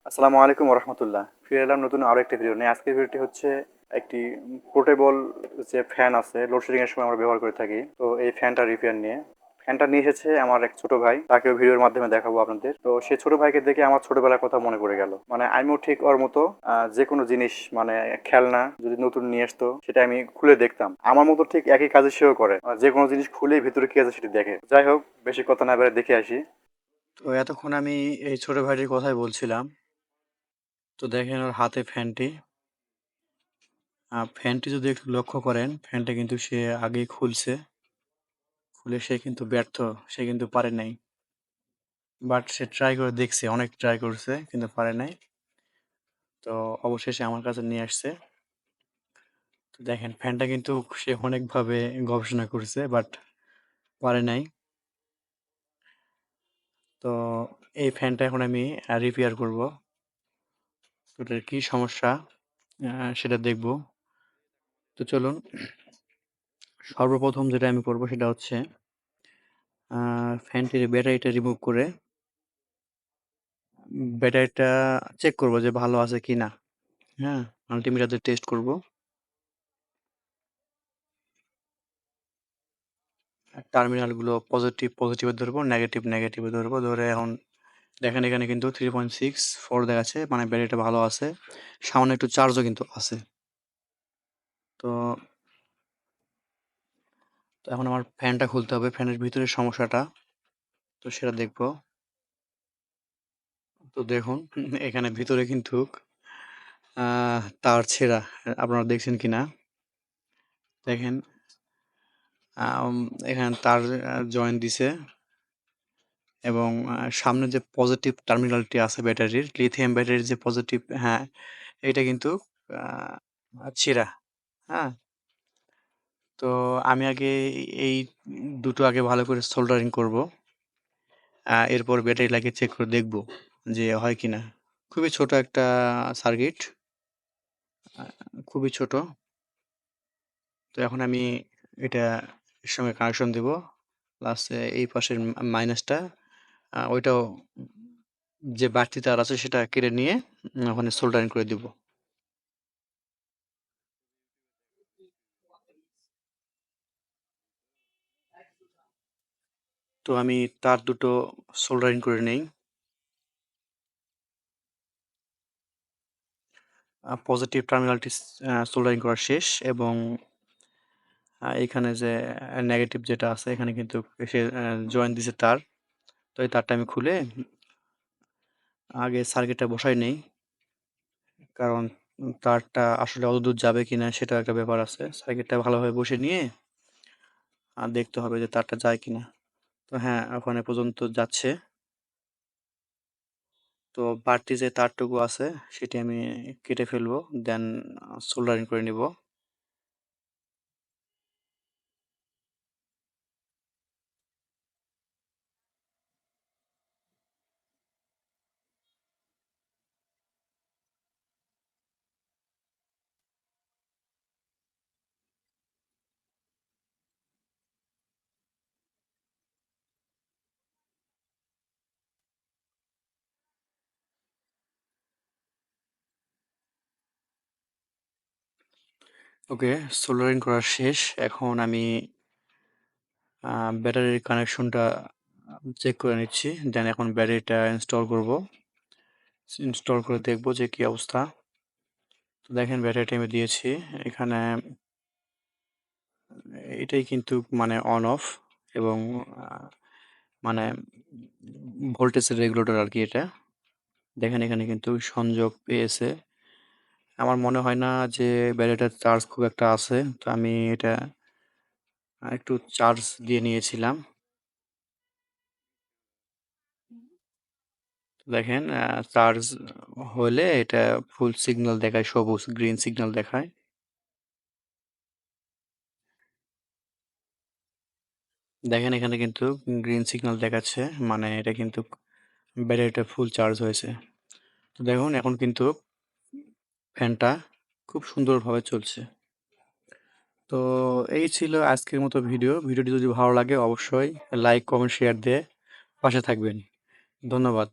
আসসালামু আলাইকুম রহমতুল্লাহ। ফিরে এলাম নতুন আরো একটা ভিডিও নিয়ে। আজকের ভিডিওটি হচ্ছে একটি পোর্টেবল যে ফ্যান আছে, লোডশেডিং এর সময় আমরা ব্যবহার করে থাকি। তো এই ফ্যানটা রিপেয়ার নিয়ে ফ্যানটা নিয়ে এসেছে আমার এক ছোট ভাই, তাকেও ভিডিওর মাধ্যমে দেখাবো আপনাদের। তো সে ছোট ভাইকে দেখে আমার ছোটবেলার কথা মনে পড়ে গেল। মানে আমিও ঠিক ওর মতো যে কোনো জিনিস, মানে খেলনা যদি নতুন নিয়ে আসতো সেটা আমি খুলে দেখতাম। আমার মতো ঠিক একই কাজ সেও করে, যে কোনো জিনিস খুলে ভিতরে কি আছে সেটা দেখে। যাই হোক, বেশি কথা না বেড়ে দেখে আসি। তো এতক্ষণ আমি এই ছোট ভাইটির কথাই বলছিলাম। তো দেখেন ওর হাতে ফ্যানটি। ফ্যানটি যদি একটু লক্ষ্য করেন, ফ্যানটা কিন্তু সে আগেই খুলছে। খুলে সে কিন্তু ব্যর্থ, সে কিন্তু পারে নাই। বাট সে ট্রাই করে দেখছে, অনেক ট্রাই করছে কিন্তু পারে নাই। তো অবশেষে আমার কাছে নিয়ে আসছে। তো দেখেন ফ্যানটা কিন্তু সে অনেকভাবে গবেষণা করছে, বাট পারে নাই। তো এই ফ্যানটা এখন আমি রিপেয়ার করব। তো এটার কি সমস্যা সেটা দেখব। তো চলুন, সর্বপ্রথম যেটা আমি করব সেটা হচ্ছে ফ্যানটির ব্যাটারিটা রিমুভ করে ব্যাটারিটা চেক করব যে ভালো আছে কিনা। হ্যাঁ, মাল্টিমিটার দিয়ে টেস্ট করব। টার্মিনালগুলো পজিটিভ পজিটিভে ধরবো, নেগেটিভ নেগেটিভে ধরবো। ধরে এখন দেখেন এখানে কিন্তু 3.64 দেখাচ্ছে, মানে ব্যাটারিটা ভালো আছে। সামান্য একটু চার্জও কিন্তু আছে। তো তো এখন আমার ফ্যানটা খুলতে হবে, ফ্যানের ভিতরের সমস্যাটা তো সেটা দেখব। তো দেখুন এখানে ভিতরে কিন্তু তার ছেঁড়া, আপনারা দেখছেন কিনা দেখেন। আম, এখানে তার জয়েন্ট দিছে, এবং সামনে যে পজিটিভ টার্মিনালটি আছে ব্যাটারির, লিথিয়াম ব্যাটারির যে পজিটিভ, হ্যাঁ, এটা কিন্তু ছেঁড়া। হ্যাঁ, তো আমি আগে এই দুটো আগে ভালো করে সোল্ডারিং করব। এরপর ব্যাটারি লাগিয়ে চেক করে দেখব যে হয় কিনা। খুবই ছোট একটা সার্কিট, খুবই ছোট। তো এখন আমি এটা এর সঙ্গে কানেকশন দেব। প্লাস এই পাশের মাইনাসটা, ওইটাও, যে বাড়তি তার আছে সেটা কেটে নিয়ে ওখানে সোল্ডারিং করে দিব। তো আমি তার দুটো সোল্ডারিং করে নেই। পজিটিভ টার্মিনালটি সোল্ডারিং করা শেষ, এবং এখানে যে নেগেটিভ যেটা আছে এখানে কিন্তু সে জয়েন দিছে তার। তো এই তারটা আমি খুলে আগে সার্কিটটা বসাই নেই, কারণ তারটা আসলে অতদূর যাবে কিনা সেটা একটা ব্যাপার আছে। সার্কিটটা ভালোভাবে বসে নিয়ে দেখতে হবে যে তারটা যায় কিনা। তো হ্যাঁ, ওখানে পর্যন্ত যাচ্ছে। তো বাড়তি যে তারটুকু আছে সেটি আমি কেটে ফেলবো, দেন সোল্ডারিং করে নিব। ওকে, সোল্ডারিং করা শেষ। এখন আমি ব্যাটারির কানেকশনটা চেক করে নিচ্ছি, দেন এখন ব্যাটারিটা ইনস্টল করব। ইনস্টল করে দেখব যে কি অবস্থা। তো দেখেন ব্যাটারিটা আমি দিয়েছি এখানে। এটাই কিন্তু মানে অন অফ, এবং মানে ভোল্টেজের রেগুলেটর আর কি এটা। দেখেন এখানে কিন্তু সংযোগ পেয়েছে। আমার মনে হয় না যে ব্যাটারিটার চার্জ খুব একটা আছে, তো আমি এটা একটু চার্জ দিয়ে নিয়েছিলাম। দেখেন চার্জ হলে এটা ফুল সিগন্যাল দেখায়, সবুজ গ্রিন সিগন্যাল দেখায়। দেখেন এখানে কিন্তু গ্রিন সিগন্যাল দেখাচ্ছে, মানে এটা কিন্তু ব্যাটারিটা ফুল চার্জ হয়েছে। তো দেখুন এখন কিন্তু ফ্যানটা খুব সুন্দরভাবে চলছে। তো এই ছিল আজকের মতো ভিডিও। ভিডিওটি যদি ভালো লাগে অবশ্যই লাইক কমেন্ট শেয়ার দিয়ে পাশে থাকবেন। ধন্যবাদ।